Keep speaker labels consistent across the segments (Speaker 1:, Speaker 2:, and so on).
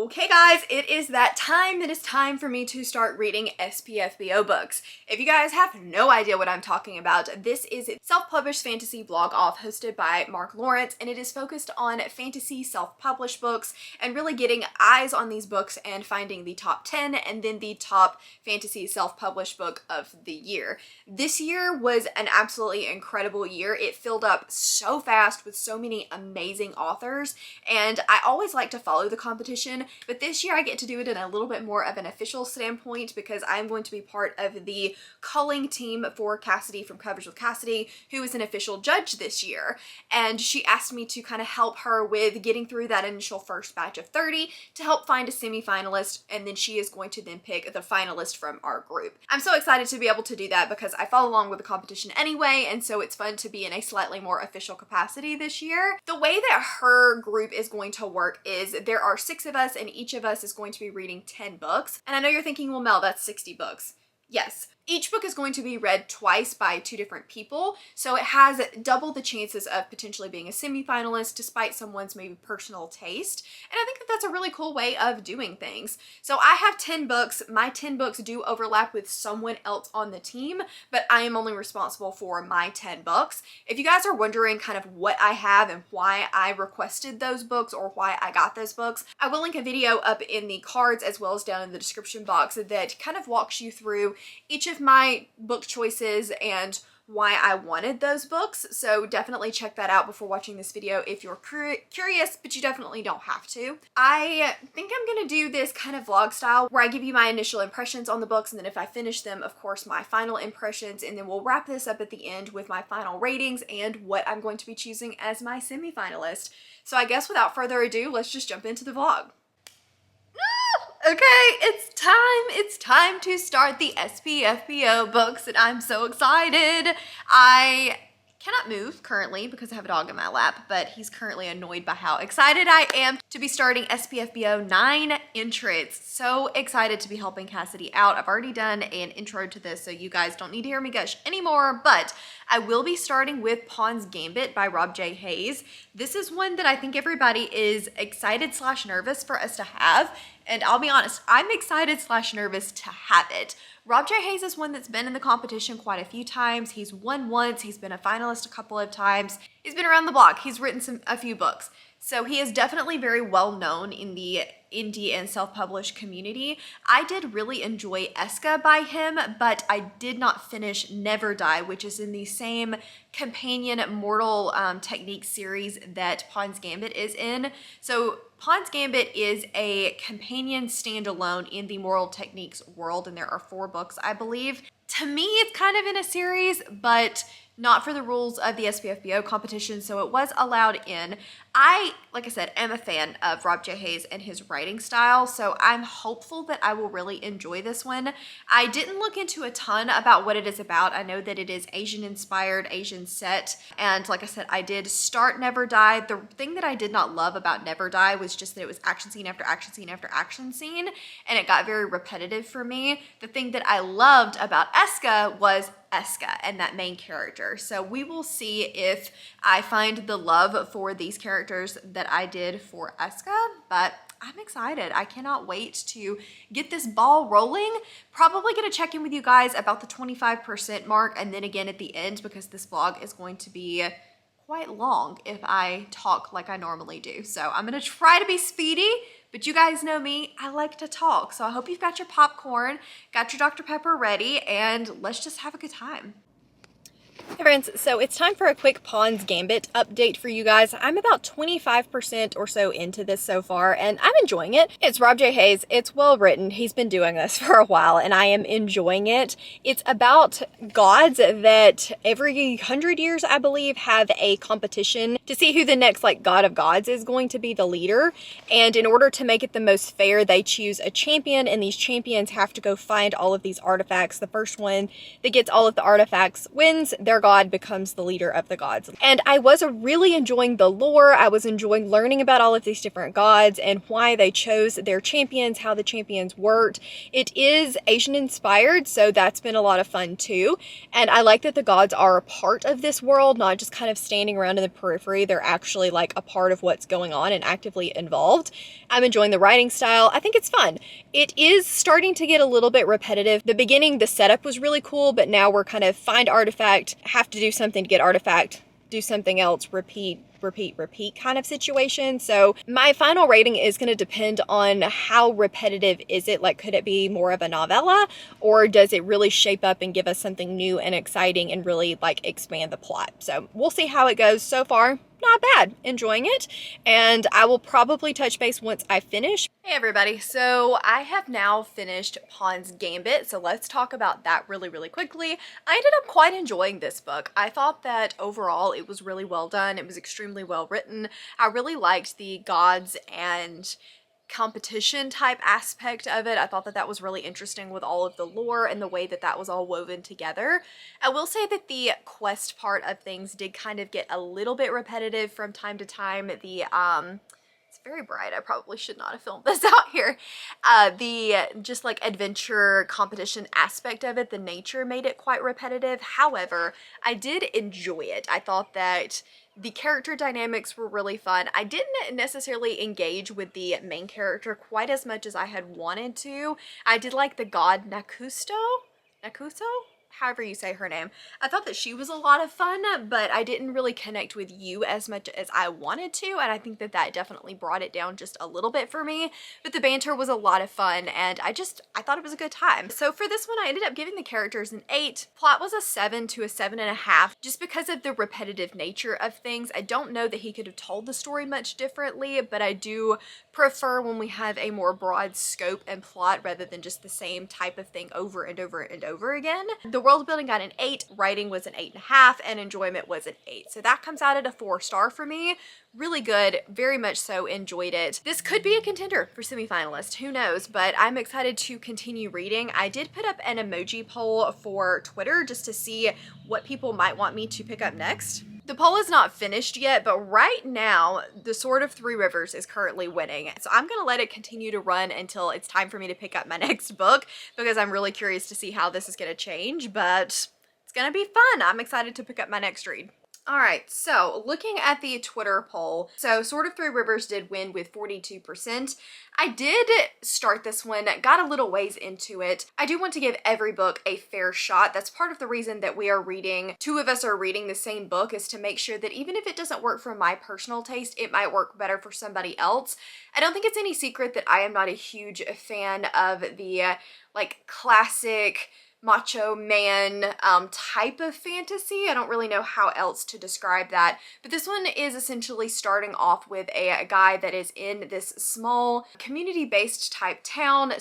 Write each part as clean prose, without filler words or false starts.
Speaker 1: Okay guys, it is that time. It is time for me to start reading SPFBO books. If you guys have no idea what I'm talking about, this is a self-published fantasy blog off hosted by Mark Lawrence, and it is focused on fantasy self-published books and really getting eyes on these books and finding the top 10 and then the top fantasy self-published book of the year. This year was an absolutely incredible year. It filled up so fast with so many amazing authors, and I always like to follow the competition. But this year I get to do it in a little bit more of an official standpoint because I'm going to be part of the culling team for Cassidy from Coverage with Cassidy, who is an official judge this year. And she asked me to kind of help her with getting through that initial first batch of 30 to help find a semi-finalist, and then she is going to then pick the finalist from our group. I'm so excited to be able to do that because I follow along with the competition anyway, and so it's fun to be in a slightly more official capacity this year. The way that her group is going to work is there are 6 of us, and each of us is going to be reading 10 books. And I know you're thinking, well, Mel, that's 60 books. Yes. Each book is going to be read twice by 2 different people, so it has double the chances of potentially being a semi-finalist despite someone's maybe personal taste. And I think that that's a really cool way of doing things. So I have 10 books. My 10 books do overlap with someone else on the team, but I am only responsible for my 10 books. If you guys are wondering kind of what I have and why I requested those books or why I got those books, I will link a video up in the cards as well as down in the description box that kind of walks you through each of my book choices and why I wanted those books. So definitely check that out before watching this video if you're curious, but you definitely don't have to. I think I'm gonna do this kind of vlog style where I give you my initial impressions on the books, and then if I finish them, of course, my final impressions, and then we'll wrap this up at the end with my final ratings and what I'm going to be choosing as my semi-finalist. So I guess without further ado, let's just jump into the vlog. Okay, it's time to start the SPFBO books, and I'm so excited. I cannot move currently because I have a dog in my lap, but he's currently annoyed by how excited I am to be starting SPFBO 9 entrants. So excited to be helping Cassidy out. I've already done an intro to this, so you guys don't need to hear me gush anymore, but I will be starting with Pawn's Gambit by Rob J. Hayes. This is one that I think everybody is excited / nervous for us to have. And I'll be honest, I'm excited / nervous to have it. Rob J. Hayes is one that's been in the competition quite a few times. He's won once, he's been a finalist a couple of times. He's been around the block, he's written a few books. So he is definitely very well known in the indie and self-published community. I did really enjoy Eska by him, but I did not finish Never Die, which is in the same companion Mortal Technique series that Pawn's Gambit is in. So Pawn's Gambit is a companion standalone in the Mortal Techniques world, and there are 4 books, I believe. To me, it's kind of in a series, but not for the rules of the SPFBO competition, so it was allowed in. I, like I said, am a fan of Rob J. Hayes and his writing style, so I'm hopeful that I will really enjoy this one. I didn't look into a ton about what it is about. I know that it is Asian-inspired, Asian set, and like I said, I did start Never Die. The thing that I did not love about Never Die was just that it was action scene after action scene after action scene, and it got very repetitive for me. The thing that I loved about Eska was Eska and that main character. So we will see if I find the love for these characters that I did for Eska, but I'm excited. I cannot wait to get this ball rolling. Probably gonna check in with you guys about the 25% mark and then again at the end because this vlog is going to be quite long if I talk like I normally do. So I'm gonna try to be speedy, but you guys know me, I like to talk. So I hope you've got your popcorn, got your Dr. Pepper ready, and let's just have a good time. Hey friends, so it's time for a quick Pawn's Gambit update for you guys. I'm about 25% or so into this so far, and I'm enjoying it. It's Rob J. Hayes, it's well written, he's been doing this for a while, and I am enjoying it. It's about gods that every 100 years, I believe, have a competition to see who the next god of gods is going to be the leader, and in order to make it the most fair, they choose a champion, and these champions have to go find all of these artifacts. The first one that gets all of the artifacts wins. They're fire god becomes the leader of the gods. And I was really enjoying the lore. I was enjoying learning about all of these different gods and why they chose their champions, how the champions worked. It is Asian inspired, so that's been a lot of fun too. And I like that the gods are a part of this world, not just kind of standing around in the periphery. They're actually like a part of what's going on and actively involved. I'm enjoying the writing style. I think it's fun. It is starting to get a little bit repetitive. The beginning, the setup was really cool, but now we're kind of find artifact, have to do something to get artifact, do something else, repeat kind of situation. So my final rating is going to depend on how repetitive is it. Like, could it be more of a novella, or does it really shape up and give us something new and exciting and really like expand the plot? So we'll see how it goes. So far, not bad, enjoying it, and I will probably touch base once I finish. Hey everybody, so I have now finished Pawn's Gambit, so let's talk about that really quickly. I ended up quite enjoying this book. I thought that overall it was really well done. It was extremely well written. I really liked the gods and competition type aspect of it. I thought that that was really interesting with all of the lore and the way that that was all woven together. I will say that the quest part of things did kind of get a little bit repetitive from time to time. It's very bright. I probably should not have filmed this out here. The just like adventure competition aspect of it, the nature made it quite repetitive. However, I did enjoy it. I thought that the character dynamics were really fun. I didn't necessarily engage with the main character quite as much as I had wanted to. I did like the god Nakuso? However you say her name. I thought that she was a lot of fun, but I didn't really connect with you as much as I wanted to, and I think that that definitely brought it down just a little bit for me. But the banter was a lot of fun, and I thought it was a good time. So for this one, I ended up giving the characters an 8. Plot was a 7 to a 7.5, just because of the repetitive nature of things. I don't know that he could have told the story much differently, but I do prefer when we have a more broad scope and plot rather than just the same type of thing over and over and over again. The world building got an 8, writing was an 8.5, and enjoyment was an 8. So that comes out at a 4-star for me. Really good, very much so enjoyed it. This could be a contender for semi-finalist, who knows, but I'm excited to continue reading. I did put up an emoji poll for Twitter just to see what people might want me to pick up next. The poll is not finished yet, but right now, the Sword of Three Rivers is currently winning. So I'm going to let it continue to run until it's time for me to pick up my next book, because I'm really curious to see how this is going to change, but it's going to be fun. I'm excited to pick up my next read. Alright, so looking at the Twitter poll, so Sword of Three Rivers did win with 42%. I did start this one, got a little ways into it. I do want to give every book a fair shot. That's part of the reason that we are reading, 2 of us are reading the same book, is to make sure that even if it doesn't work for my personal taste, it might work better for somebody else. I don't think it's any secret that I am not a huge fan of the like classic macho man type of fantasy. I don't really know how else to describe that, but this one is essentially starting off with a guy that is in this small community-based type town.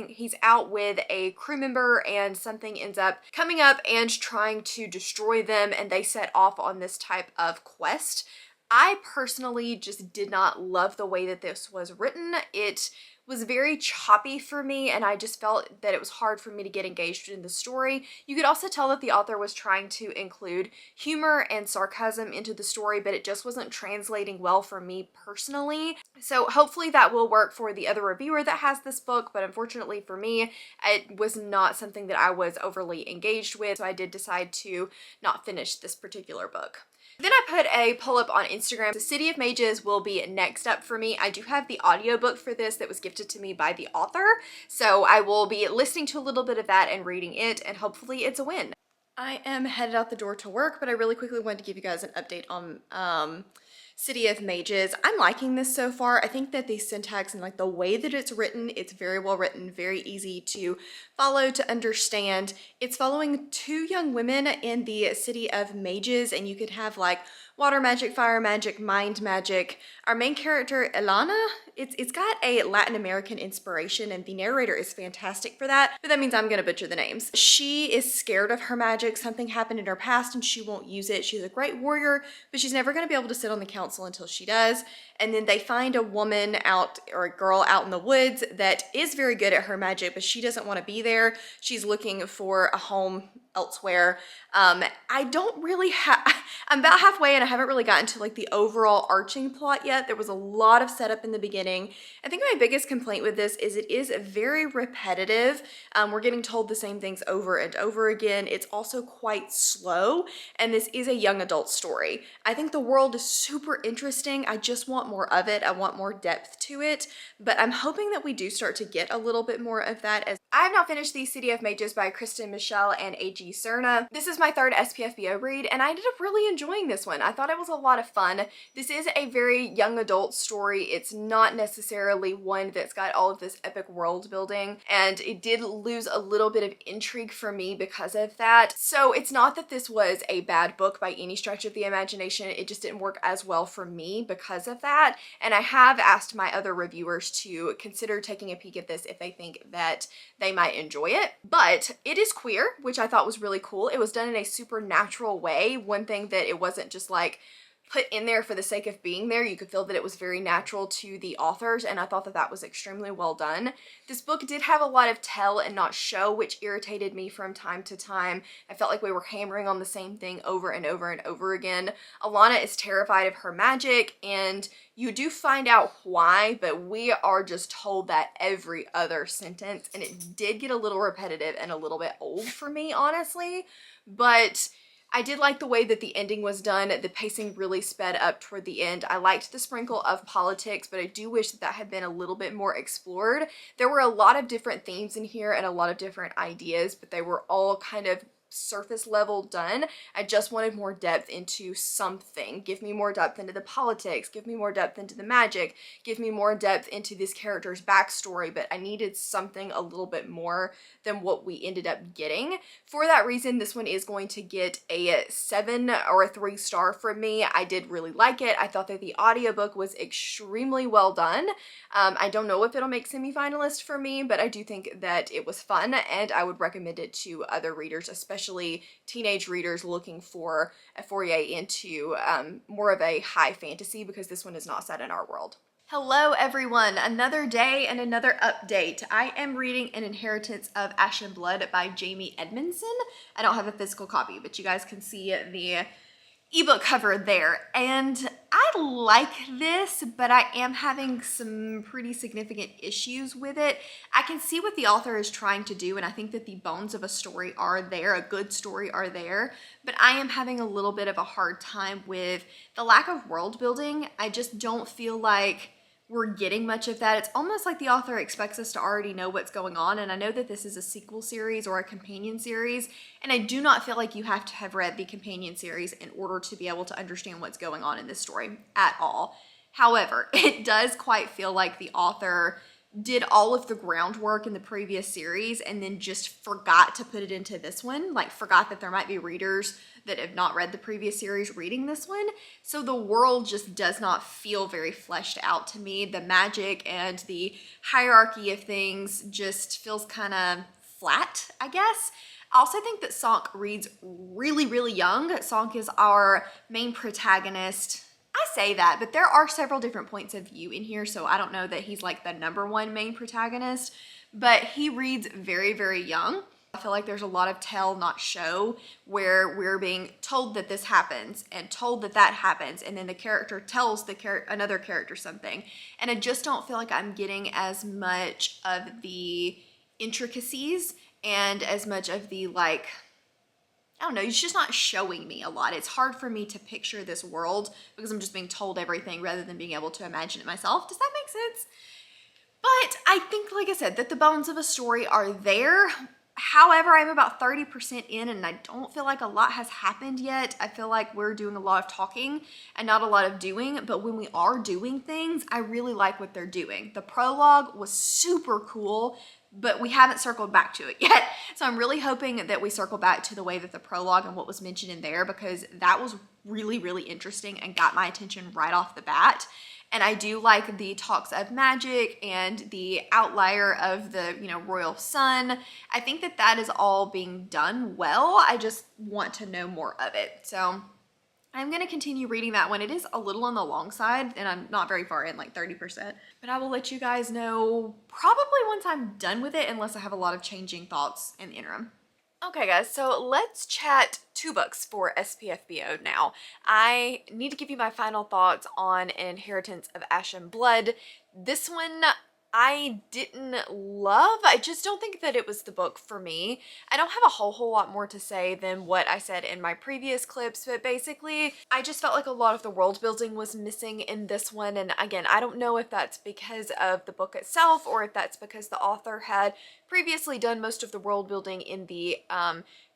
Speaker 1: He's out with a crew member and something ends up coming up and trying to destroy them, and they set off on this type of quest. I personally just did not love the way that this was written. It was very choppy for me, and I just felt that it was hard for me to get engaged in the story. You could also tell that the author was trying to include humor and sarcasm into the story, but it just wasn't translating well for me personally. So hopefully that will work for the other reviewer that has this book, but unfortunately for me, it was not something that I was overly engaged with, so I did decide to not finish this particular book. Then I put a poll up on Instagram. The City of Mages will be next up for me. I do have the audiobook for this that was gifted to me by the author, so I will be listening to a little bit of that and reading it, and hopefully it's a win. I am headed out the door to work, but I really quickly wanted to give you guys an update on City of Mages. I'm liking this so far. I think that the syntax and like the way that it's written, it's very well written, very easy to follow, to understand. It's following 2 young women in the City of Mages, and you could have like water magic, fire magic, mind magic. Our main character, Ilana, It's got a Latin American inspiration, and the narrator is fantastic for that, but that means I'm gonna butcher the names. She is scared of her magic. Something happened in her past and she won't use it. She's a great warrior, but she's never gonna be able to sit on the council until she does. And then they find a woman out, or a girl out in the woods, that is very good at her magic, but she doesn't want to be there. She's looking for a home elsewhere. I don't really have, I'm about halfway and I haven't really gotten to like the overall arching plot yet. There was a lot of setup in the beginning. I think my biggest complaint with this is it is very repetitive. We're getting told the same things over and over again. It's also quite slow, and this is a young adult story. I think the world is super interesting. I just want more of it. I want more depth to it, but I'm hoping that we do start to get a little bit more of that. As I have not finished The City of Mages by Kristen Michelle and A.G. Cerna. This is my third SPFBO read, and I ended up really enjoying this one. I thought it was a lot of fun. This is a very young adult story. It's not necessarily one that's got all of this epic world building, and it did lose a little bit of intrigue for me because of that. So it's not that this was a bad book by any stretch of the imagination. It just didn't work as well for me because of that. And I have asked my other reviewers to consider taking a peek at this if they think that they might enjoy it. But it is queer, which I thought was really cool. It was done in a supernatural way. One thing that it wasn't just like put in there for the sake of being there. You could feel that it was very natural to the authors, and I thought that that was extremely well done. This book did have a lot of tell and not show, which irritated me from time to time. I felt like we were hammering on the same thing over and over and over again. Alana is terrified of her magic, and you do find out why, but we are just told that every other sentence, and it did get a little repetitive and a little bit old for me, honestly. But I did like the way that the ending was done. The pacing really sped up toward the end. I liked the sprinkle of politics, but I do wish that that had been a little bit more explored. There were a lot of different themes in here and a lot of different ideas, but they were all kind of surface level done. I just wanted more depth into something. Give me more depth into the politics, give me more depth into the magic, give me more depth into this character's backstory, but I needed something a little bit more than what we ended up getting. For that reason, this one is going to get a 7 or a 3-star from me. I did really like it. I thought that the audiobook was extremely well done. I don't know if it'll make semi-finalist for me, but I do think that it was fun, and I would recommend it to other readers, especially teenage readers looking for a foray into more of a high fantasy, because this one is not set in our world. Hello everyone, another day and another update. I am reading An Inheritance of Ash and Blood by Jamie Edmondson. I don't have a physical copy, but you guys can see the ebook cover there. And I like this, but I am having some pretty significant issues with it. I can see what the author is trying to do, and I think that the bones of a story are there, a good story are there, but I am having a little bit of a hard time with the lack of world building. I just don't feel like we're getting much of that. It's almost like the author expects us to already know what's going on, and I know that this is a sequel series or a companion series, and I do not feel like you have to have read the companion series in order to be able to understand what's going on in this story at all. However, it does quite feel like the author did all of the groundwork in the previous series and then just forgot to put it into this one, like forgot that there might be readers that have not read the previous series reading this one. So the world just does not feel very fleshed out to me. The magic and the hierarchy of things just feels kind of flat, I guess. I also think that Sonk reads really, really young. Sonk is our main protagonist. I say that, but there are several different points of view in here, so I don't know that he's like the #1 main protagonist, but he reads very, very young. I feel like there's a lot of tell, not show, where we're being told that this happens and told that that happens, and then the character tells another character something. And I just don't feel like I'm getting as much of the intricacies and as much of the, like, I don't know, it's just not showing me a lot. It's hard for me to picture this world because I'm just being told everything rather than being able to imagine it myself. Does that make sense? But I think, like I said, that the bones of a story are there. However, I'm about 30% in and I don't feel like a lot has happened yet. I feel like we're doing a lot of talking and not a lot of doing, but when we are doing things, I really like what they're doing. The prologue was super cool, but we haven't circled back to it yet. So I'm really hoping that we circle back to the way that the prologue and what was mentioned in there, because that was really, really interesting and got my attention right off the bat. and I do like the talks of magic and the outlier of the, royal sun. I think that that is all being done well. I just want to know more of it. So I'm going to continue reading that one. It is a little on the long side, and I'm not very far in, like 30%. But I will let you guys know probably once I'm done with it, unless I have a lot of changing thoughts in the interim. Okay guys, so let's chat 2 books for SPFBO now. I need to give you my final thoughts on Inheritance of Ash and Blood. This one I didn't love. I just don't think that it was the book for me. I don't have a whole lot more to say than what I said in my previous clips, but basically I just felt like a lot of the world building was missing in this one. And again, I don't know if that's because of the book itself or if that's because the author had previously done most of the world building in the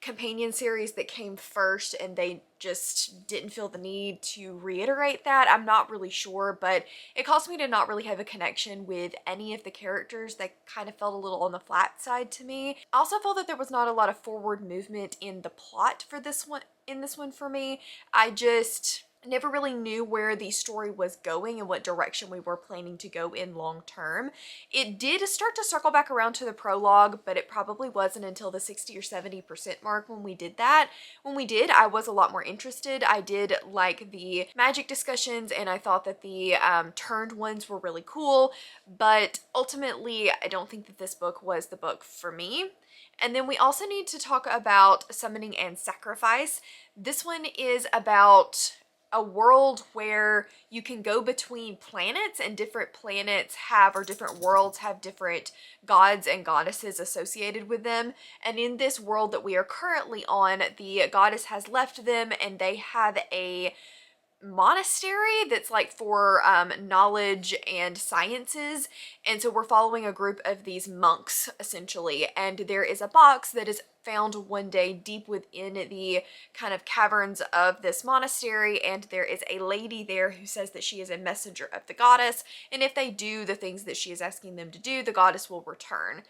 Speaker 1: companion series that came first and they just didn't feel the need to reiterate that. I'm not really sure, but it caused me to not really have a connection with any of the characters. That kind of felt a little on the flat side to me. I also felt that there was not a lot of forward movement in the plot for this one for me. I just never really knew where the story was going and what direction we were planning to go in long term. It did start to circle back around to the prologue, but it probably wasn't until the 60 or 70% mark when we did that. When we did, I was a lot more interested. I did like the magic discussions and I thought that the turned ones were really cool, but ultimately I don't think that this book was the book for me. And then we also need to talk about Summoning and Sacrifice. This one is about a world where you can go between planets and different planets have, or different worlds have, different gods and goddesses associated with them. And in this world that we are currently on, the goddess has left them and they have a monastery that's like for knowledge and sciences, and so we're following a group of these monks essentially, and there is a box that is found one day deep within the kind of caverns of this monastery, and there is a lady there who says that she is a messenger of the goddess, and if they do the things that she is asking them to do, the goddess will return.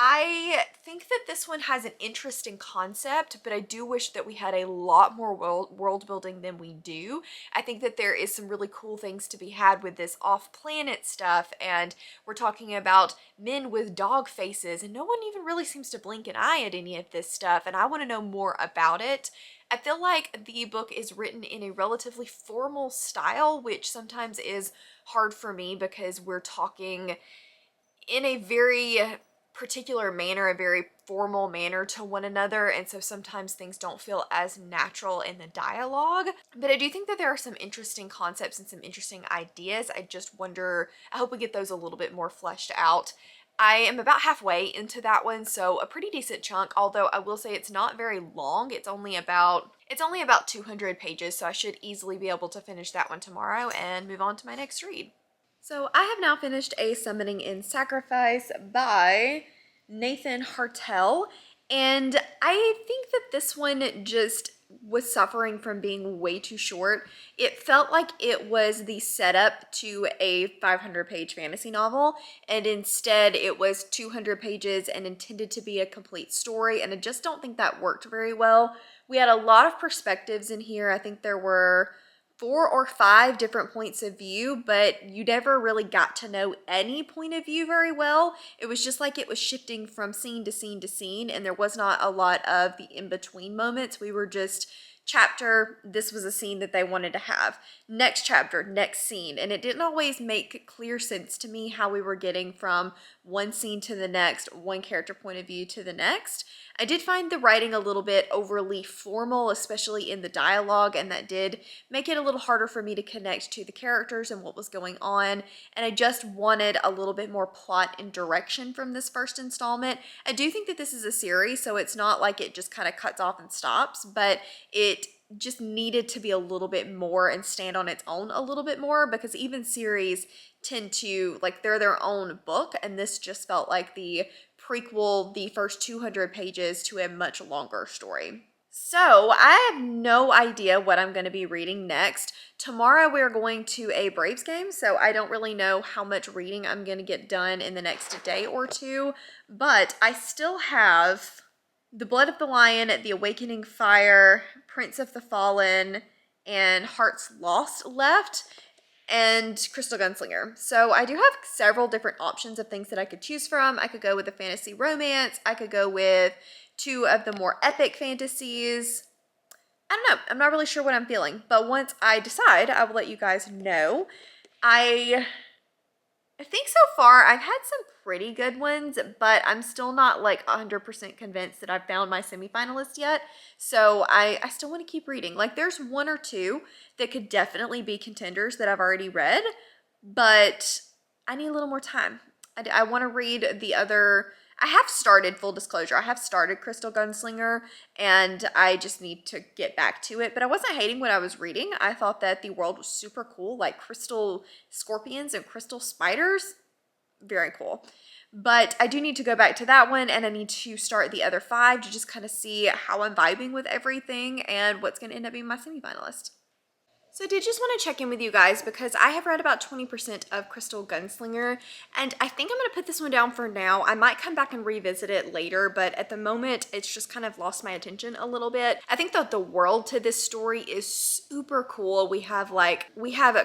Speaker 1: I think that this one has an interesting concept, but I do wish that we had a lot more world building than we do. I think that there is some really cool things to be had with this off-planet stuff, and we're talking about men with dog faces, and no one even really seems to blink an eye at any of this stuff, and I want to know more about it. I feel like the book is written in a relatively formal style, which sometimes is hard for me because we're talking in a very particular manner, a very formal manner to one another, and so sometimes things don't feel as natural in the dialogue. But I do think that there are some interesting concepts and some interesting ideas. I just wonder, I hope we get those a little bit more fleshed out. I am about halfway into that one, so a pretty decent chunk, although I will say it's not very long. It's only about 200 pages, so I should easily be able to finish that one tomorrow and move on to my next read. So I have now finished A Summoning in Sacrifice by Nathan Hartel, and I think that this one just was suffering from being way too short. It felt like it was the setup to a 500-page fantasy novel, and instead it was 200 pages and intended to be a complete story, and I just don't think that worked very well. We had a lot of perspectives in here. I think there were 4 or 5 different points of view, but you never really got to know any point of view very well. It was just like it was shifting from scene to scene to scene, and there was not a lot of the in-between moments. We were just chapter, this was a scene that they wanted to have. Next chapter, next scene. And it didn't always make clear sense to me how we were getting from one scene to the next, one character point of view to the next. I did find the writing a little bit overly formal, especially in the dialogue, and that did make it a little harder for me to connect to the characters and what was going on, and I just wanted a little bit more plot and direction from this first installment. I do think that this is a series, so it's not like it just kind of cuts off and stops, but it just needed to be a little bit more and stand on its own a little bit more, because even series tend to, like, they're their own book, and this just felt like the prequel, the first 200 pages to a much longer story. So I have no idea what I'm going to be reading next. Tomorrow we're going to a Braves game, so I don't really know how much reading I'm going to get done in the next day or two, but I still have The Blood of the Lion, The Awakening Fire, Prince of the Fallen, and Hearts Lost left. and Crystal Gunslinger. So I do have several different options of things that I could choose from. I could go with a fantasy romance. I could go with two of the more epic fantasies. I don't know. I'm not really sure what I'm feeling, but once I decide, I will let you guys know. I think so far I've had some pretty good ones, but I'm still not like 100% convinced that I've found my semi-finalist yet. So I still want to keep reading. Like there's one or two that could definitely be contenders that I've already read, but I need a little more time. I want to read the other. I have started, full disclosure, I have started Crystal Gunslinger, and I just need to get back to it. But I wasn't hating what I was reading. I thought that the world was super cool, like crystal scorpions and crystal spiders. Very cool. But I do need to go back to that one, and I need to start the other 5 to just kind of see how I'm vibing with everything and what's going to end up being my semi-finalist. So I did just want to check in with you guys because I have read about 20% of Crystal Gunslinger, and I think I'm going to put this one down for now. I might come back and revisit it later, but at the moment, it's just kind of lost my attention a little bit. I think that the world to this story is super cool. We have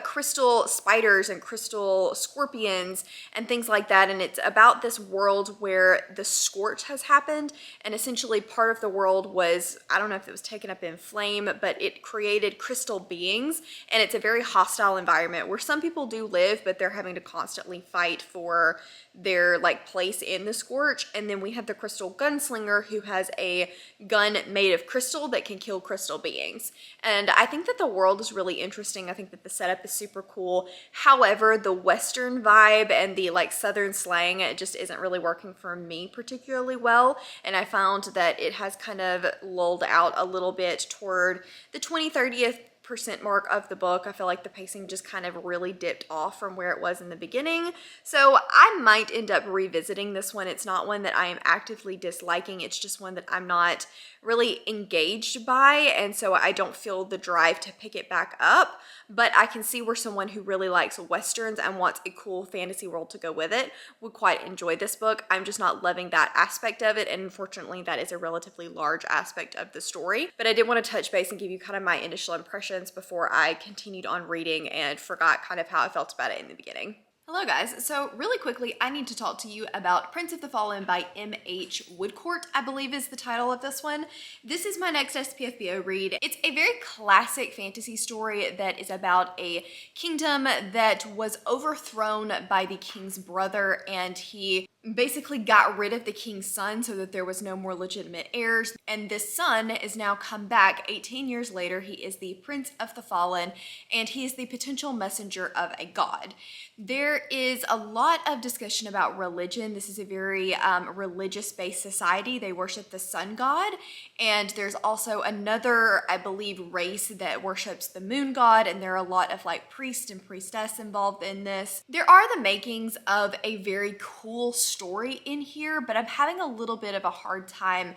Speaker 1: crystal spiders and crystal scorpions and things like that, and it's about this world where the scorch has happened, and essentially part of the world was, I don't know if it was taken up in flame, but it created crystal beings. And it's a very hostile environment where some people do live, but they're having to constantly fight for their like place in the scorch. And then we have the Crystal Gunslinger, who has a gun made of crystal that can kill crystal beings. And I think that the world is really interesting. I think that the setup is super cool. However, the Western vibe and the like Southern slang, it just isn't really working for me particularly well. And I found that it has kind of lulled out a little bit toward the 20-30th percent mark of the book. I feel like the pacing just kind of really dipped off from where it was in the beginning. So I might end up revisiting this one. It's not one that I am actively disliking. It's just one that I'm not really engaged by, and so I don't feel the drive to pick it back up. But I can see where someone who really likes Westerns and wants a cool fantasy world to go with it would quite enjoy this book. I'm just not loving that aspect of it, and unfortunately that is a relatively large aspect of the story. But I did want to touch base and give you kind of my initial impressions before I continued on reading and forgot kind of how I felt about it in the beginning. Hello guys, so really quickly I need to talk to you about Prince of the Fallen by M.H. Woodcourt, I believe is the title of this one. This is my next SPFBO read. It's a very classic fantasy story that is about a kingdom that was overthrown by the king's brother, and he basically got rid of the king's son so that there was no more legitimate heirs. And this son is now come back 18 years later. He is the Prince of the Fallen, and he is the potential messenger of a god. There is a lot of discussion about religion. This is a very religious-based society. They worship the sun god, and there's also another, I believe, race that worships the moon god, and there are a lot of like priests and priestess involved in this. There are the makings of a very cool story in here, but I'm having a little bit of a hard time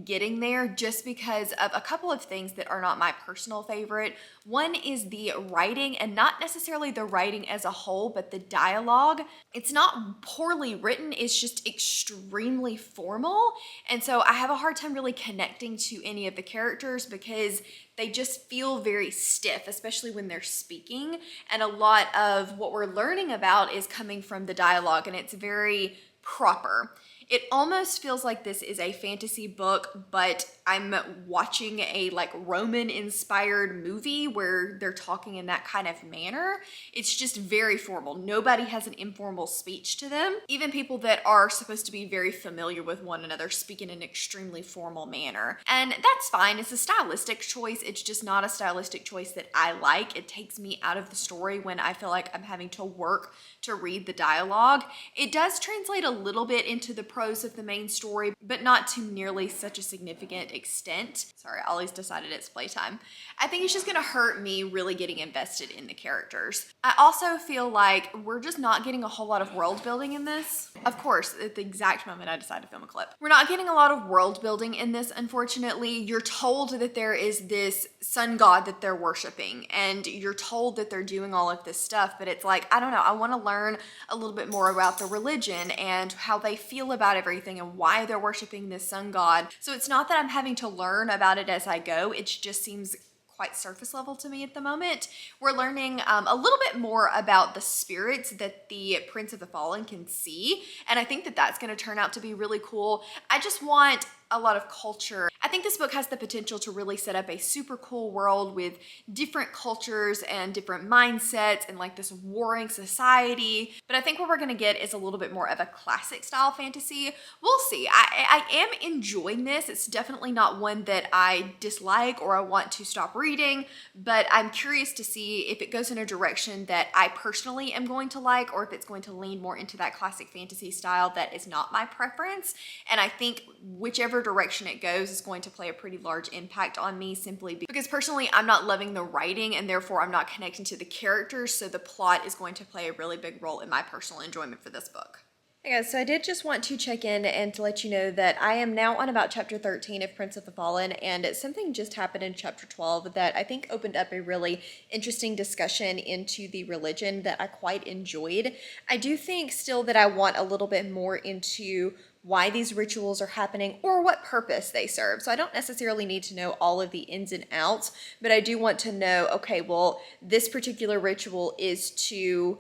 Speaker 1: getting there just because of a couple of things that are not my personal favorite. One is the writing, and not necessarily the writing as a whole, but the dialogue. It's not poorly written, it's just extremely formal. And so I have a hard time really connecting to any of the characters because they just feel very stiff, especially when they're speaking. And a lot of what we're learning about is coming from the dialogue, and it's very proper. It almost feels like this is a fantasy book, but I'm watching a like Roman inspired movie where they're talking in that kind of manner. It's just very formal. Nobody has an informal speech to them. Even people that are supposed to be very familiar with one another speak in an extremely formal manner. And that's fine. It's a stylistic choice. It's just not a stylistic choice that I like. It takes me out of the story when I feel like I'm having to work to read the dialogue. It does translate a little bit into the prose of the main story, but not to nearly such a significant extent. Sorry, Ollie's decided it's playtime. I think it's just gonna hurt me really getting invested in the characters. I also feel like we're just not getting a whole lot of world building in this. Of course, at the exact moment I decided to film a clip. We're not getting a lot of world building in this, unfortunately. You're told that there is this sun god that they're worshiping, and you're told that they're doing all of this stuff, but it's like, I don't know, I wanna learn a little bit more about the religion and how they feel about everything and why they're worshiping this sun god. So it's not that I'm having to learn about it as I go, it just seems quite surface level to me at the moment. We're learning a little bit more about the spirits that the Prince of the Fallen can see, and I think that that's going to turn out to be really cool. I just want a lot of culture. I think this book has the potential to really set up a super cool world with different cultures and different mindsets and like this warring society. But I think what we're gonna get is a little bit more of a classic style fantasy. We'll see. I am enjoying this. It's definitely not one that I dislike or I want to stop reading, but I'm curious to see if it goes in a direction that I personally am going to like, or if it's going to lean more into that classic fantasy style that is not my preference. And I think whichever direction it goes is going to play a pretty large impact on me, simply because personally I'm not loving the writing and therefore I'm not connecting to the characters, so the plot is going to play a really big role in my personal enjoyment for this book. Hey guys, so I did just want to check in and to let you know that I am now on about chapter 13 of Prince of the Fallen, and something just happened in chapter 12 that I think opened up a really interesting discussion into the religion that I quite enjoyed. I do think still that I want a little bit more into why these rituals are happening or what purpose they serve. So I don't necessarily need to know all of the ins and outs, but I do want to know, okay, well, this particular ritual is to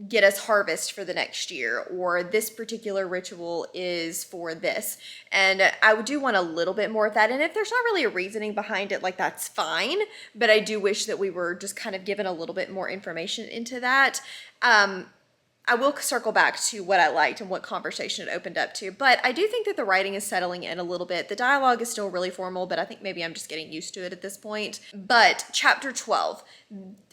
Speaker 1: get us harvest for the next year, or this particular ritual is for this. And I do want a little bit more of that. And if there's not really a reasoning behind it, like, that's fine. But I do wish that we were just kind of given a little bit more information into that. I will circle back to what I liked and what conversation it opened up to, but I do think that the writing is settling in a little bit. The dialogue is still really formal, but I think maybe I'm just getting used to it at this point. But chapter 12,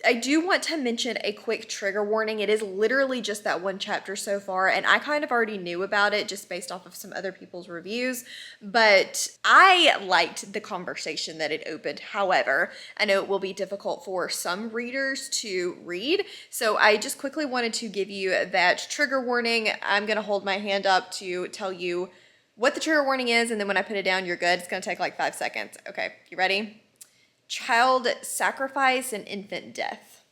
Speaker 1: I do want to mention a quick trigger warning. It is literally just that one chapter so far, and I kind of already knew about it just based off of some other people's reviews, but I liked the conversation that it opened. However, I know it will be difficult for some readers to read, so I just quickly wanted to give you that trigger warning. I'm going to hold my hand up to tell you what the trigger warning is, and then when I put it down, you're good. It's going to take like 5 seconds. Okay, you ready? Child sacrifice and infant death.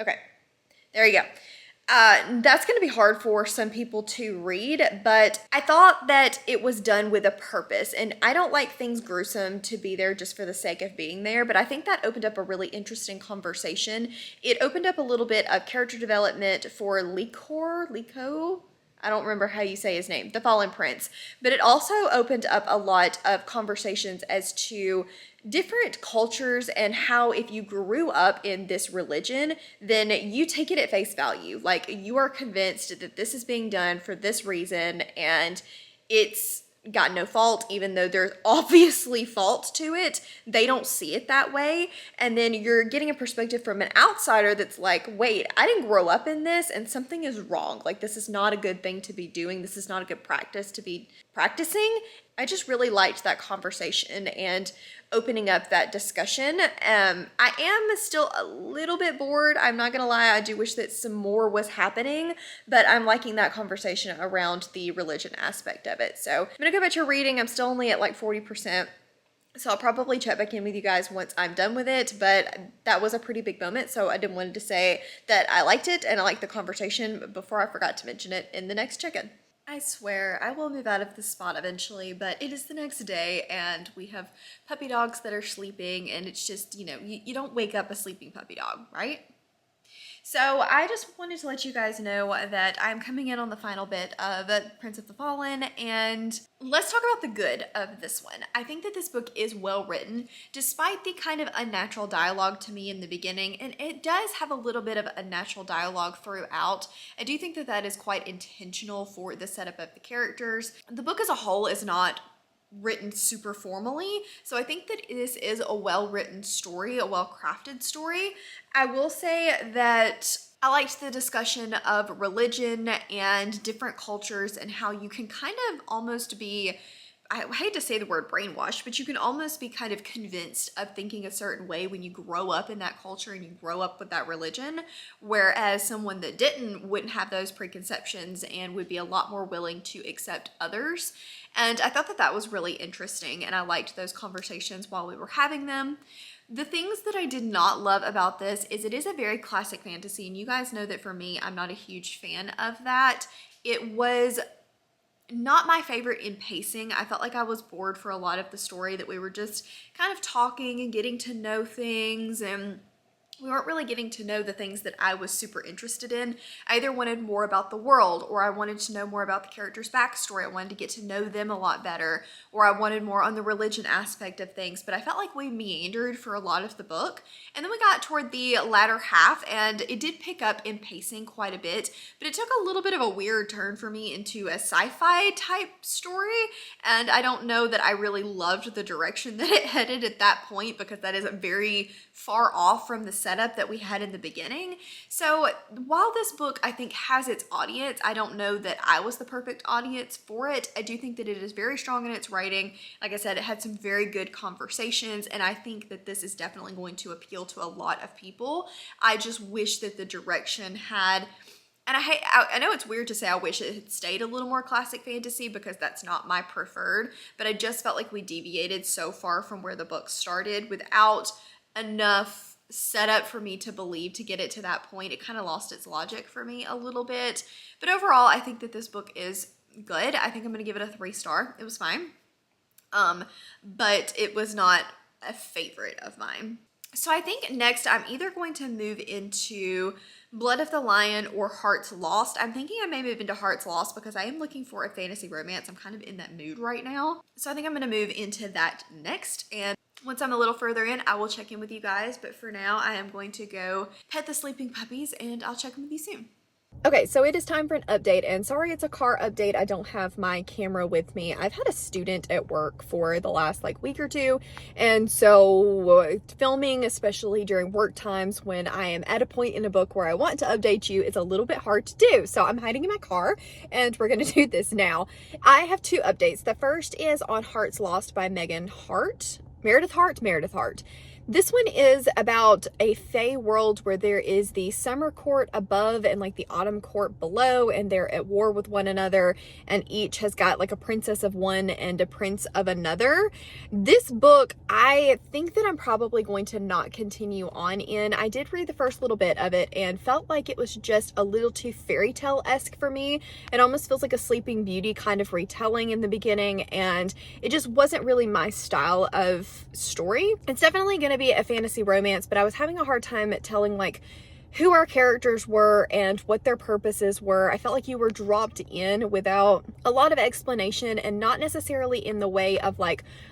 Speaker 1: Okay, there you go. That's going to be hard for some people to read, but I thought that it was done with a purpose, and I don't like things gruesome to be there just for the sake of being there, but I think that opened up a really interesting conversation. It opened up a little bit of character development for Liko, I don't remember how you say his name, the Fallen Prince, but it also opened up a lot of conversations as to different cultures and how if you grew up in this religion, then you take it at face value. Like, you are convinced that this is being done for this reason and it's got no fault, even though there's obviously fault to it. They don't see it that way. And then you're getting a perspective from an outsider that's like, wait, I didn't grow up in this and something is wrong. Like, this is not a good thing to be doing. This is not a good practice to be practicing. I just really liked that conversation and opening up that discussion. I am still a little bit bored. I'm not gonna lie. I do wish that some more was happening, but I'm liking that conversation around the religion aspect of it. So I'm gonna go back to reading. I'm still only at like 40%. So I'll probably check back in with you guys once I'm done with it, but that was a pretty big moment. So I did wanted to say that I liked it and I liked the conversation before I forgot to mention it in the next check-in. I swear I will move out of this spot eventually, but it is the next day and we have puppy dogs that are sleeping, and it's just, you know, you don't wake up a sleeping puppy dog, right? So I just wanted to let you guys know that I'm coming in on the final bit of Prince of the Fallen, and let's talk about the good of this one. I think that this book is well written, despite the kind of unnatural dialogue to me in the beginning, and it does have a little bit of unnatural dialogue throughout. I do think that that is quite intentional for the setup of the characters. The book as a whole is not written super formally, so I think that this is a well-written story, a well-crafted story. I will say that I liked the discussion of religion and different cultures and how you can kind of almost be, I hate to say the word brainwashed, but you can almost be kind of convinced of thinking a certain way when you grow up in that culture and you grow up with that religion, whereas someone that didn't wouldn't have those preconceptions and would be a lot more willing to accept others. And I thought that that was really interesting, and I liked those conversations while we were having them. The things that I did not love about this is it is a very classic fantasy, and you guys know that for me, I'm not a huge fan of that. It was not my favorite in pacing. I felt like I was bored for a lot of the story, that we were just kind of talking and getting to know things, and we weren't really getting to know the things that I was super interested in. I either wanted more about the world, or I wanted to know more about the character's backstory. I wanted to get to know them a lot better, or I wanted more on the religion aspect of things. But I felt like we meandered for a lot of the book. And then we got toward the latter half, and it did pick up in pacing quite a bit, but it took a little bit of a weird turn for me into a sci-fi type story. And I don't know that I really loved the direction that it headed at that point, because that is very far off from the setup that we had in the beginning. So while this book, I think, has its audience, I don't know that I was the perfect audience for it. I do think that it is very strong in its writing. Like I said, it had some very good conversations, and I think that this is definitely going to appeal to a lot of people. I just wish that the direction had, and I know it's weird to say I wish it had stayed a little more classic fantasy, because that's not my preferred, but I just felt like we deviated so far from where the book started without enough setup for me to believe to get it to that point. It kind of lost its logic for me a little bit. But overall, I think that this book is good. I think I'm going to give it a 3-star. It was fine. But it was not a favorite of mine. So I think next I'm either going to move into Blood of the Lion or Hearts Lost. I'm thinking I may move into Hearts Lost because I am looking for a fantasy romance. I'm kind of in that mood right now. So I think I'm going to move into that next, and once I'm a little further in, I will check in with you guys. But for now, I am going to go pet the sleeping puppies, and I'll check in with you soon. Okay, so it is time for an update, and sorry it's a car update. I don't have my camera with me. I've had a student at work for the last week or two, and so filming, especially during work times when I am at a point in a book where I want to update you, is a little bit hard to do. So I'm hiding in my car, and we're going to do this now. I have 2 updates. The first is on Hearts Lost by Meredith Hart. This one is about a fae world where there is the summer court above and the autumn court below, and they're at war with one another, and each has got a princess of one and a prince of another. This book, I think that I'm probably going to not continue on in. I did read the first little bit of it and felt like it was just a little too fairy tale-esque for me. It almost feels like a Sleeping Beauty kind of retelling in the beginning, and it just wasn't really my style of story. It's definitely going to be a fantasy romance, but I was having a hard time at telling who our characters were and what their purposes were. I felt like you were dropped in without a lot of explanation, and not necessarily in the way of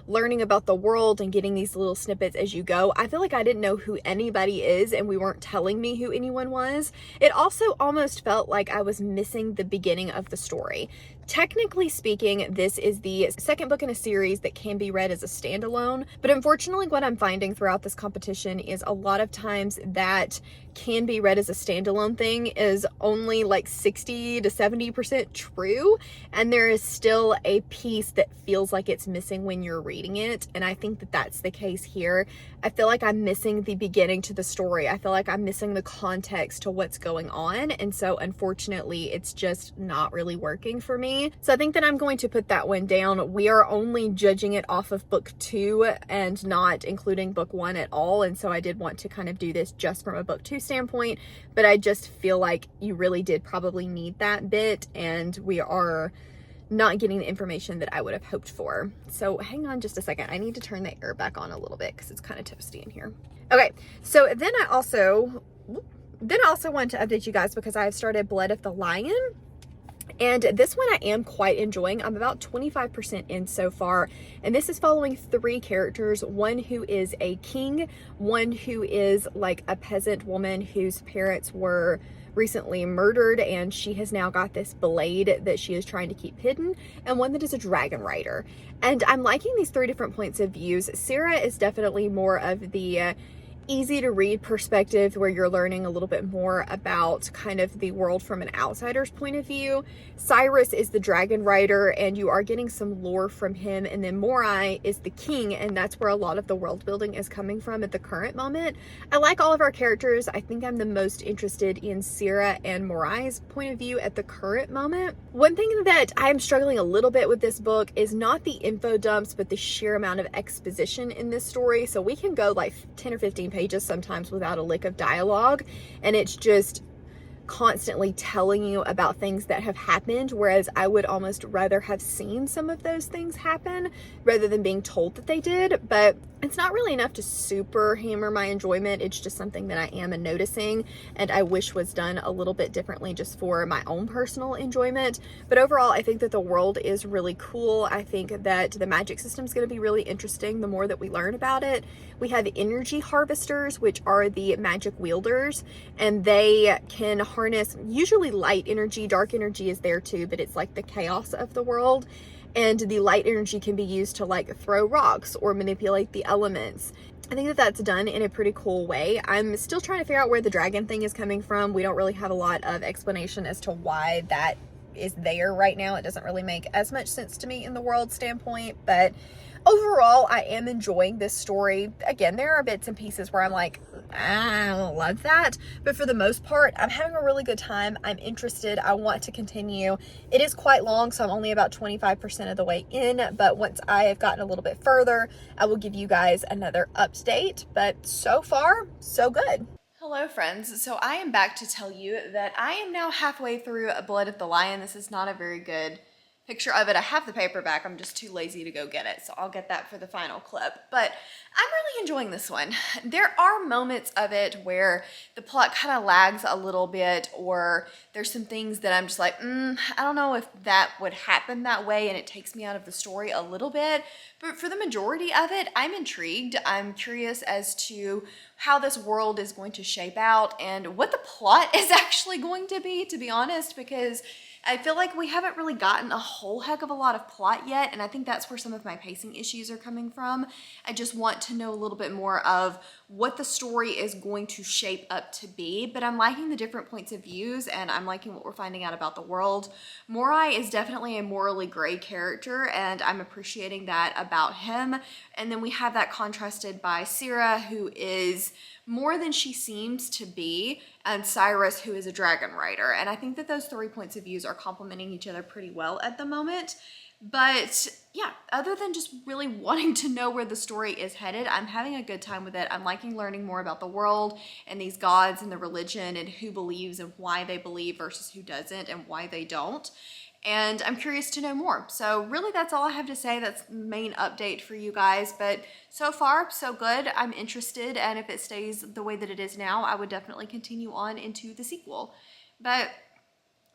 Speaker 1: learning about the world and getting these little snippets as you go. I feel like I didn't know who anybody is, and we weren't telling me who anyone was. It also almost felt like I was missing the beginning of the story. Technically speaking, this is the second book in a series that can be read as a standalone, but unfortunately what I'm finding throughout this competition is a lot of times that can be read as a standalone thing is only 60 to 70% true, and there is still a piece that feels like it's missing when you're reading it, and I think that that's the case here. I feel like I'm missing the beginning to the story. I feel like I'm missing the context to what's going on, and so unfortunately it's just not really working for me. So I think that I'm going to put that one down. We are only judging it off of book 2 and not including book 1 at all, and so I did want to kind of do this just from a book 2 standpoint, but I just feel like you really did probably need that bit, and we are not getting the information that I would have hoped for. So hang on just a second. I need to turn the air back on a little bit because it's kind of toasty in here. Okay, so then I also wanted to update you guys because I've started Blood of the Lion. And this one I am quite enjoying. I'm about 25% in so far, and this is following 3 characters. One who is a king, one who is a peasant woman whose parents were recently murdered, and she has now got this blade that she is trying to keep hidden, and one that is a dragon rider. And I'm liking these 3 different points of views. Sarah is definitely more of the easy to read perspective where you're learning a little bit more about kind of the world from an outsider's point of view. Cyrus is the dragon rider, and you are getting some lore from him. And then Morai is the king, and that's where a lot of the world building is coming from at the current moment. I like all of our characters. I think I'm the most interested in Sierra and Morai's point of view at the current moment. One thing that I'm struggling a little bit with this book is not the info dumps, but the sheer amount of exposition in this story. So we can go 10 or 15 pages sometimes without a lick of dialogue, and it's just constantly telling you about things that have happened, whereas I would almost rather have seen some of those things happen rather than being told that they did. But it's not really enough to super hammer my enjoyment. It's just something that I am noticing and I wish was done a little bit differently just for my own personal enjoyment. But overall, I think that the world is really cool. I think that the magic system is going to be really interesting the more that we learn about it. We have energy harvesters, which are the magic wielders, and they can harness usually light energy. Dark energy is there too, but it's like the chaos of the world. And the light energy can be used to like throw rocks or manipulate the elements. I think that that's done in a pretty cool way. I'm still trying to figure out where the dragon thing is coming from. We don't really have a lot of explanation as to why that is there right now. It doesn't really make as much sense to me in the world standpoint, but overall, I am enjoying this story. Again, there are bits and pieces where I'm like, I don't love that. But for the most part, I'm having a really good time. I'm interested. I want to continue. It is quite long, so I'm only about 25% of the way in. But once I have gotten a little bit further, I will give you guys another update. But so far, so good. Hello friends, so I am back to tell you that I am now halfway through Blood of the Lion. This is not a very good picture of it. I have the paperback, I'm just too lazy to go get it, so I'll get that for the final clip. But I'm really enjoying this one. There are moments of it where the plot kind of lags a little bit, or there's some things that I'm just like, I don't know if that would happen that way, and it takes me out of the story a little bit. But for the majority of it, I'm intrigued. I'm curious as to how this world is going to shape out and what the plot is actually going to be honest, because I feel like we haven't really gotten a whole heck of a lot of plot yet, and I think that's where some of my pacing issues are coming from. I just want to know a little bit more of what the story is going to shape up to be, but I'm liking the different points of views, and I'm liking what we're finding out about the world. Morai is definitely a morally gray character, and I'm appreciating that about him. And then we have that contrasted by Syrah, who is more than she seems to be, and Cyrus, who is a dragon rider. And I think that those 3 points of views are complementing each other pretty well at the moment. But yeah, other than just really wanting to know where the story is headed, I'm having a good time with it. I'm liking learning more about the world and these gods and the religion and who believes and why they believe versus who doesn't and why they don't. And I'm curious to know more. So really that's all I have to say. That's the main update for you guys. But so far, so good. I'm interested, and if it stays the way that it is now, I would definitely continue on into the sequel. But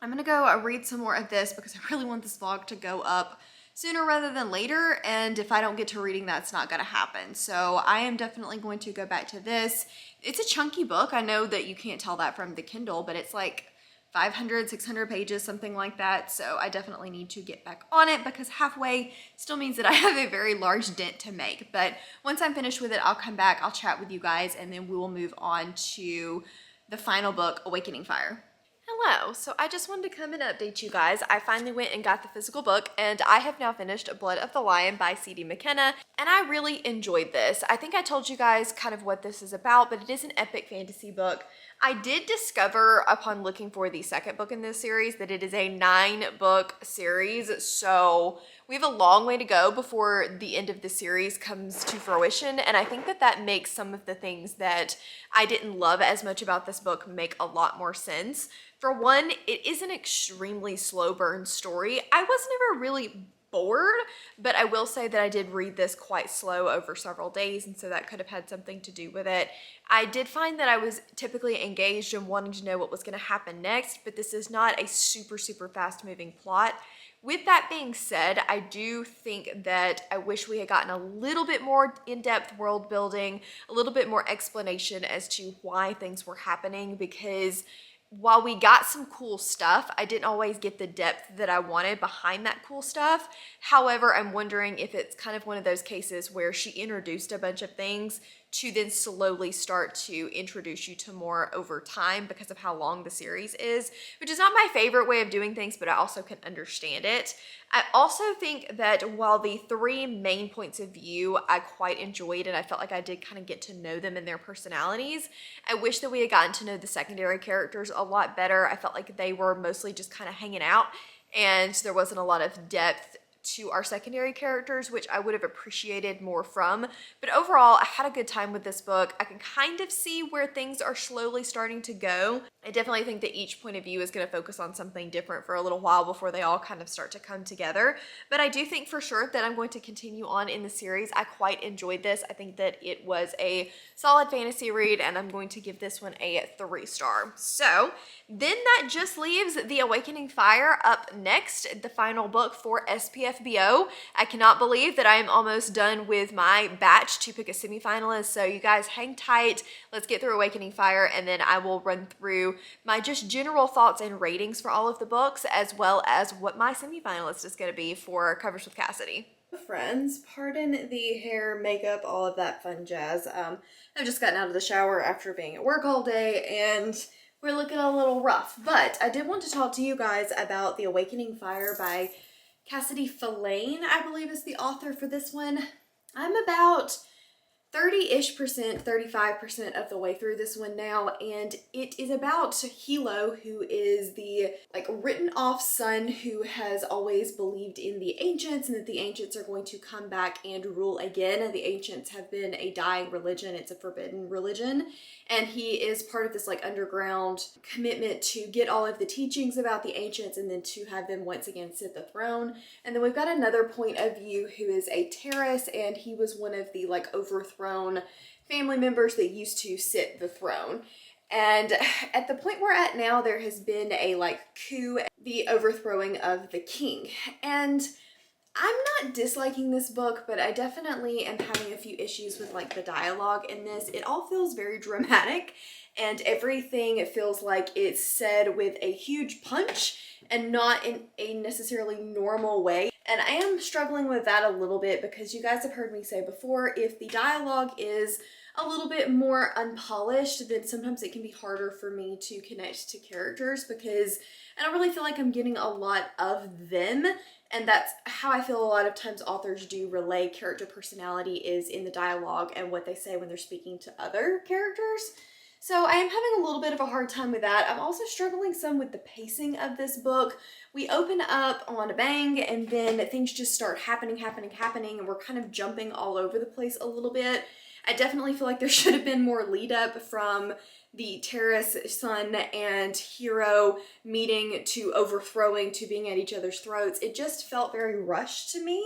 Speaker 1: I'm gonna go read some more of this because I really want this vlog to go up sooner rather than later, and if I don't get to reading, that's not gonna happen. So I am definitely going to go back to this. It's a chunky book. I know that you can't tell that from the Kindle, but it's like 500, 600 pages, something like that. So I definitely need to get back on it because halfway still means that I have a very large dent to make. But once I'm finished with it, I'll come back, I'll chat with you guys, and then we will move on to the final book, Awakening Fire. Hello, so I just wanted to come and update you guys. I finally went and got the physical book, and I have now finished Blood of the Lion by C.D. McKenna, and I really enjoyed this. I think I told you guys kind of what this is about, but it is an epic fantasy book. I did discover upon looking for the second book in this series that it is a 9-book series, so we have a long way to go before the end of the series comes to fruition, and I think that that makes some of the things that I didn't love as much about this book make a lot more sense. For one, it is an extremely slow burn story. I was never really bored, but I will say that I did read this quite slow over several days, and so that could have had something to do with it. I did find that I was typically engaged in wanting to know what was going to happen next, but this is not a super fast moving plot. With that being said, I do think that I wish we had gotten a little bit more in-depth world building, a little bit more explanation as to why things were happening, because while we got some cool stuff, I didn't always get the depth that I wanted behind that cool stuff. However, I'm wondering if it's kind of one of those cases where she introduced a bunch of things to then slowly start to introduce you to more over time because of how long the series is, which is not my favorite way of doing things, but I also can understand it. I also think that while the 3 main points of view I quite enjoyed, and I felt like I did kind of get to know them and their personalities, I wish that we had gotten to know the secondary characters a lot better. I felt like they were mostly just kind of hanging out, and there wasn't a lot of depth to our secondary characters, which I would have appreciated more from. But overall, I had a good time with this book. I can kind of see where things are slowly starting to go. I definitely think that each point of view is going to focus on something different for a little while before they all kind of start to come together. But I do think for sure that I'm going to continue on in the series. I quite enjoyed this. I think that it was a solid fantasy read, and I'm going to give this one a 3-star. So then that just leaves The Awakening Fire up next, the final book for SPFBO. I cannot believe that I am almost done with my batch to pick a semi-finalist, so you guys hang tight. Let's get through Awakening Fire, and then I will run through my just general thoughts and ratings for all of the books, as well as what my semi-finalist is going to be for Covers with Cassidy. Friends, pardon the hair, makeup, all of that fun jazz. I've just gotten out of the shower after being at work all day, and we're looking a little rough. But I did want to talk to you guys about The Awakening Fire by Cassidy Filane, I believe is the author for this one. I'm about 30-ish%, 35% of the way through this one now, and it is about Hilo, who is the written off son who has always believed in the ancients and that the ancients are going to come back and rule again. The ancients have been a dying religion, it's a forbidden religion, and he is part of this underground commitment to get all of the teachings about the ancients and then to have them once again sit the throne. And then we've got another point of view who is a Terrace, and he was one of the overthrown family members that used to sit the throne. And at the point we're at now, there has been a coup, the overthrowing of the king. And I'm not disliking this book, but I definitely am having a few issues with the dialogue in this. It all feels very dramatic, and everything feels like it's said with a huge punch and not in a necessarily normal way. And I am struggling with that a little bit because you guys have heard me say before, if the dialogue is a little bit more unpolished, then sometimes it can be harder for me to connect to characters because I don't really feel like I'm getting a lot of them. And that's how I feel a lot of times authors do relay character personality, is in the dialogue and what they say when they're speaking to other characters. So I am having a little bit of a hard time with that. I'm also struggling some with the pacing of this book. We open up on a bang and then things just start happening, and we're kind of jumping all over the place a little bit. I definitely feel like there should have been more lead up from the Terrace son and hero meeting to overthrowing to being at each other's throats. It just felt very rushed to me.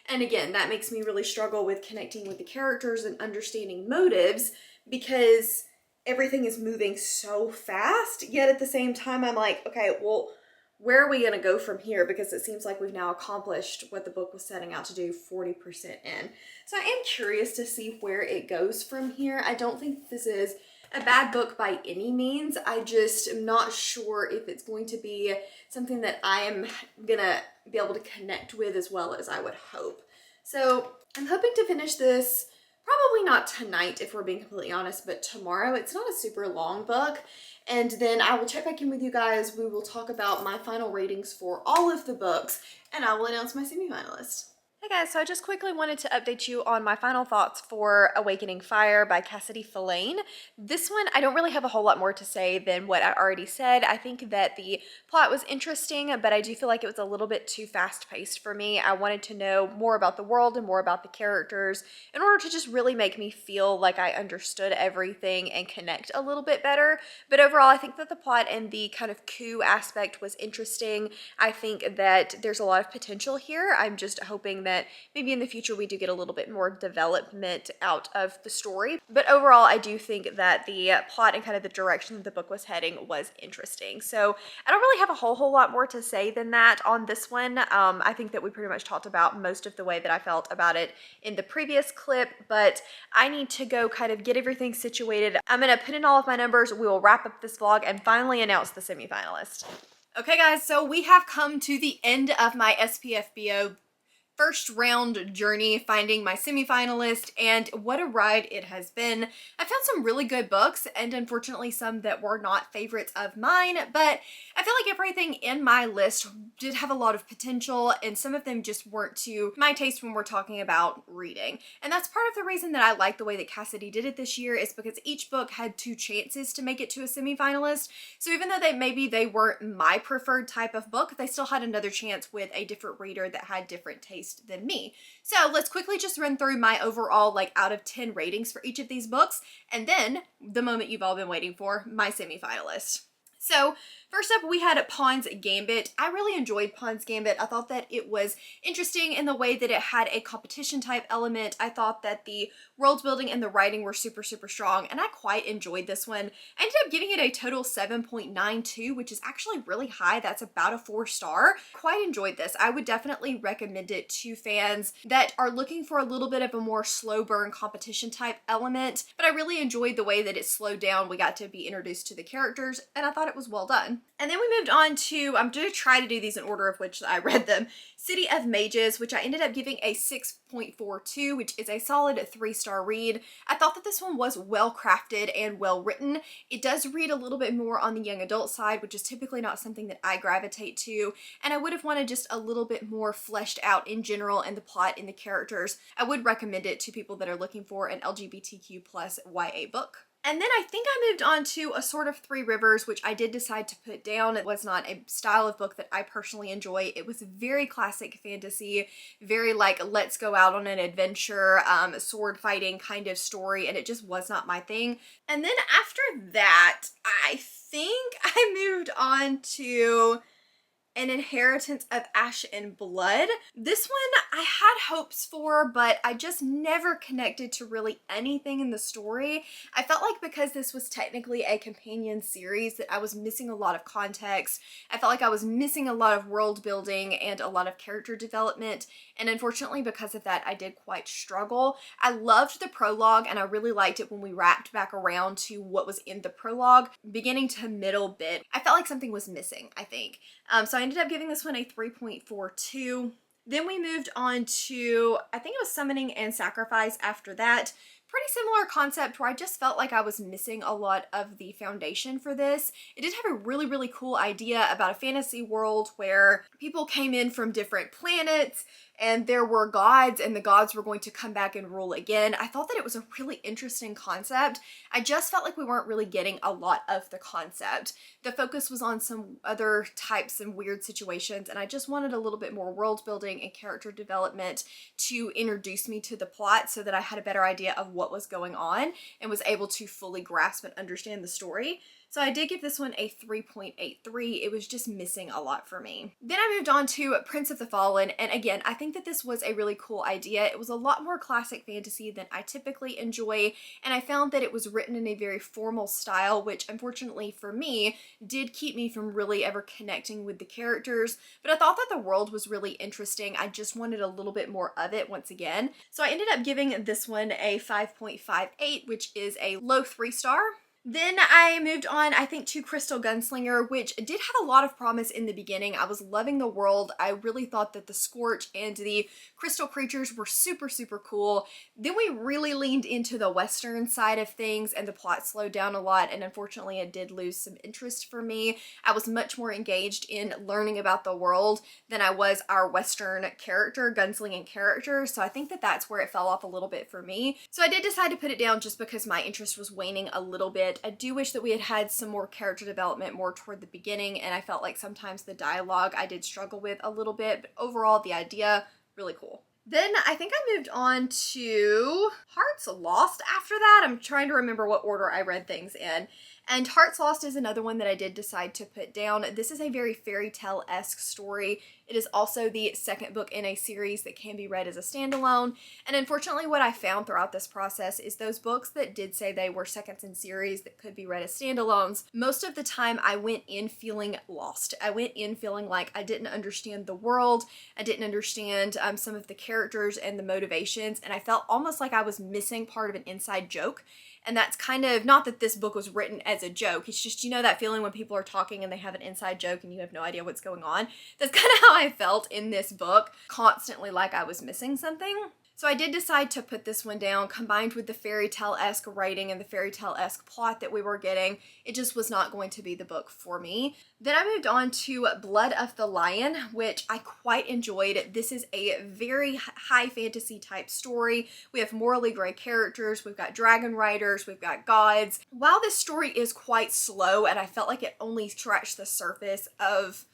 Speaker 1: And again, that makes me really struggle with connecting with the characters and understanding motives because everything is moving so fast. Yet at the same time, I'm like, okay, well, where are we going to go from here? Because it seems like we've now accomplished what the book was setting out to do 40% in. So I am curious to see where it goes from here. I don't think this is a bad book by any means. I just am not sure if it's going to be something that I am gonna be able to connect with as well as I would hope. So I'm hoping to finish this probably not tonight, if we're being completely honest, but tomorrow. It's not a super long book. And then I will check back in with you guys. We will talk about my final ratings for all of the books, and I will announce my semi-finalist. Hey guys, so I just quickly wanted to update you on my final thoughts for Awakening Fire by Cassidy Filane. This one, I don't really have a whole lot more to say than what I already said. I think that the plot was interesting, but I do feel like it was a little bit too fast-paced for me. I wanted to know more about the world and more about the characters in order to just really make me feel like I understood everything and connect a little bit better. But overall, I think that the plot and the kind of coup aspect was interesting. I think that there's a lot of potential here. I'm just hoping that maybe in the future we do get a little bit more development out of the story. But overall, I do think that the plot and kind of the direction that the book was heading was interesting. So I don't really have a whole lot more to say than that on this one. I think that we pretty much talked about most of the way that I felt about it in the previous clip, but I need to go kind of get everything situated. I'm gonna put in all of my numbers. We will wrap up this vlog and finally announce the semi-finalist. Okay guys, so we have come to the end of my SPFBO first round journey finding my semi-finalist, and what a ride it has been. I found some really good books and unfortunately some that were not favorites of mine, but I feel like everything in my list did have a lot of potential and some of them just weren't to my taste when we're talking about reading. And that's part of the reason that I like the way that Cassidy did it this year, is because each book had 2 chances to make it to a semi-finalist. So even though maybe they weren't my preferred type of book, they still had another chance with a different reader that had different taste than me. So let's quickly just run through my overall out of 10 ratings for each of these books, and then the moment you've all been waiting for, my semi-finalist. So first up, we had Pawn's Gambit. I really enjoyed Pawn's Gambit. I thought that it was interesting in the way that it had a competition type element. I thought that the world building and the writing were super, super strong, and I quite enjoyed this one. I ended up giving it a total 7.92, which is actually really high. That's about a 4-star. Quite enjoyed this. I would definitely recommend it to fans that are looking for a little bit of a more slow burn competition type element, but I really enjoyed the way that it slowed down. We got to be introduced to the characters, and I thought it was well done. And then we moved on to, I'm going to try to do these in order of which I read them, City of Mages, which I ended up giving a 6.42, which is a solid 3-star read. I thought that this one was well crafted and well written. It does read a little bit more on the young adult side, which is typically not something that I gravitate to, and I would have wanted just a little bit more fleshed out in general in the plot and the characters. I would recommend it to people that are looking for an LGBTQ+ YA book. And then I think I moved on to A Sword of Three Rivers, which I did decide to put down. It was not a style of book that I personally enjoy. It was very classic fantasy, very let's go out on an adventure, sword fighting kind of story, and it just was not my thing. And then after that, I think I moved on to An Inheritance of Ash and Blood. This one I had hopes for, but I just never connected to really anything in the story. I felt like because this was technically a companion series that I was missing a lot of context. I felt like I was missing a lot of world building and a lot of character development, and unfortunately because of that I did quite struggle. I loved the prologue and I really liked it when we wrapped back around to what was in the prologue, beginning to middle bit. I felt like something was missing, I think. So I ended up giving this one a 3.42. Then we moved on to, I think it was Summoning and Sacrifice after that. Pretty similar concept where I just felt like I was missing a lot of the foundation for this. It did have a really, really cool idea about a fantasy world where people came in from different planets and there were gods and the gods were going to come back and rule again. I thought that it was a really interesting concept. I just felt like we weren't really getting a lot of the concept. The focus was on some other types and weird situations, and I just wanted a little bit more world building and character development to introduce me to the plot so that I had a better idea of what was going on and was able to fully grasp and understand the story. So I did give this one a 3.83. It was just missing a lot for me. Then I moved on to Prince of the Fallen, and again, I think that this was a really cool idea. It was a lot more classic fantasy than I typically enjoy, and I found that it was written in a very formal style, which unfortunately for me did keep me from really ever connecting with the characters, but I thought that the world was really interesting. I just wanted a little bit more of it once again. So I ended up giving this one a 5.58, which is a low 3-star. Then I moved on, I think, to Crystal Gunslinger, which did have a lot of promise in the beginning. I was loving the world. I really thought that the Scorch and the crystal creatures were super, super cool. Then we really leaned into the Western side of things and the plot slowed down a lot, and unfortunately it did lose some interest for me. I was much more engaged in learning about the world than I was our Western character, gunslinging character, so I think that that's where it fell off a little bit for me. So I did decide to put it down just because my interest was waning a little bit. I do wish that we had had some more character development more toward the beginning, and I felt like sometimes the dialogue I did struggle with a little bit, but overall the idea, really cool. Then I think I moved on to Hearts Lost after that. I'm trying to remember what order I read things in. And Hearts Lost is another one that I did decide to put down. This is a very fairy tale-esque story. It is also the second book in a series that can be read as a standalone. And unfortunately what I found throughout this process is those books that did say they were seconds in series that could be read as standalones, most of the time I went in feeling lost. I went in feeling like I didn't understand the world. I didn't understand some of the characters and the motivations, and I felt almost like I was missing part of an inside joke. And that's kind of, not that this book was written as a joke, it's just, you know, that feeling when people are talking and they have an inside joke and you have no idea what's going on. That's kind of how I felt in this book, constantly like I was missing something. So I did decide to put this one down, combined with the fairy tale-esque writing and the fairy tale-esque plot that we were getting. It just was not going to be the book for me. Then I moved on to Blood of the Lion, which I quite enjoyed. This is a very high fantasy type story. We have morally gray characters, we've got dragon riders, we've got gods. While this story is quite slow and I felt like it only scratched the surface of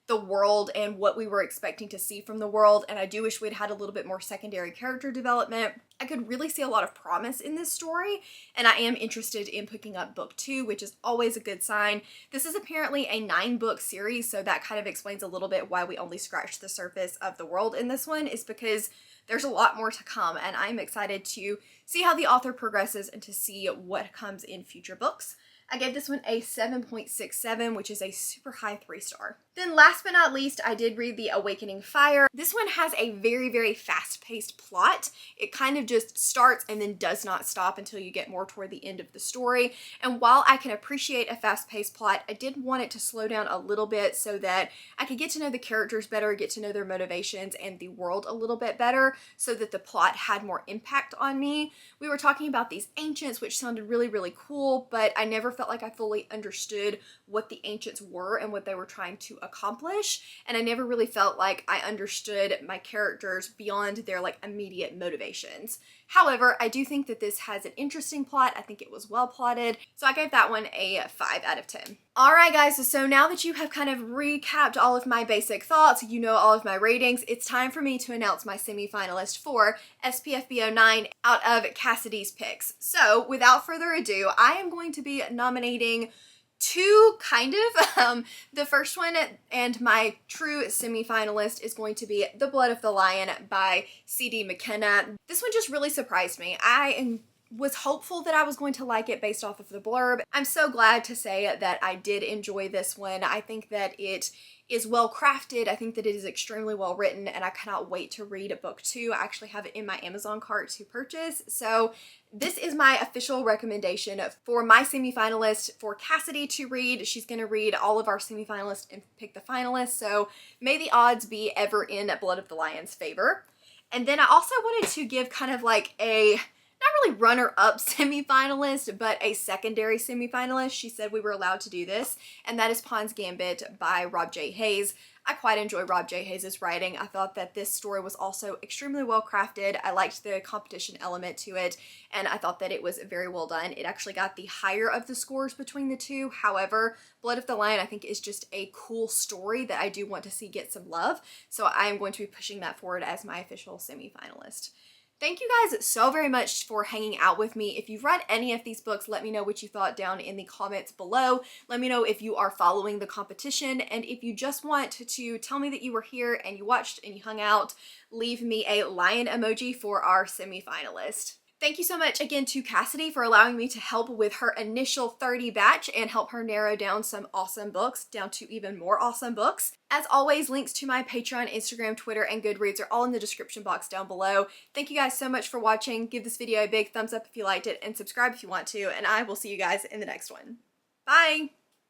Speaker 1: the world and what we were expecting to see from the world, and I do wish we'd had a little bit more secondary character development, I could really see a lot of promise in this story, and I am interested in picking up book 2, which is always a good sign. This is apparently a 9-book series, so that kind of explains a little bit why we only scratched the surface of the world in this one, is because there's a lot more to come, and I'm excited to see how the author progresses and to see what comes in future books. I gave this one a 7.67, which is a super high 3-star. Then last but not least, I did read The Awakening Fire. This one has a very, very fast-paced plot. It kind of just starts and then does not stop until you get more toward the end of the story. And while I can appreciate a fast-paced plot, I did want it to slow down a little bit so that I could get to know the characters better, get to know their motivations and the world a little bit better so that the plot had more impact on me. We were talking about these ancients, which sounded really, really cool, but I never felt like I fully understood what the ancients were and what they were trying to accomplish, and I never really felt like I understood my characters beyond their like immediate motivations. However, I do think that this has an interesting plot. I think it was well plotted, so I gave that one a 5 out of 10. Alright guys, so now that you have kind of recapped all of my basic thoughts, you know all of my ratings, it's time for me to announce my semi-finalist for SPFBO 9 out of Cassidy's picks. So without further ado, I am going to be nominating 2 kind of. The first one and my true semi-finalist is going to be The Blood of the Lion by C.D. McKenna. This one just really surprised me. I was hopeful that I was going to like it based off of the blurb. I'm so glad to say that I did enjoy this one. I think that it is well crafted. I think that it is extremely well written, and I cannot wait to read book 2. I actually have it in my Amazon cart to purchase. So this is my official recommendation for my semi-finalist for Cassidy to read. She's going to read all of our semi-finalists and pick the finalists. So may the odds be ever in Blood of the Lion's favor. And then I also wanted to give kind of like a not really runner-up semi-finalist, but a secondary semi-finalist. She said we were allowed to do this, and that is Pawn's Gambit by Rob J. Hayes. I quite enjoy Rob J. Hayes' writing. I thought that this story was also extremely well crafted. I liked the competition element to it, and I thought that it was very well done. It actually got the higher of the scores between the two. However, Blood of the Lion I think is just a cool story that I do want to see get some love, so I am going to be pushing that forward as my official semi-finalist. Thank you guys so very much for hanging out with me. If you've read any of these books, let me know what you thought down in the comments below. Let me know if you are following the competition, and if you just want to tell me that you were here and you watched and you hung out, leave me a lion emoji for our semi-finalist. Thank you so much again to Cassidy for allowing me to help with her initial 30 batch and help her narrow down some awesome books down to even more awesome books. As always, links to my Patreon, Instagram, Twitter, and Goodreads are all in the description box down below. Thank you guys so much for watching. Give this video a big thumbs up if you liked it, and subscribe if you want to, and I will see you guys in the next one. Bye!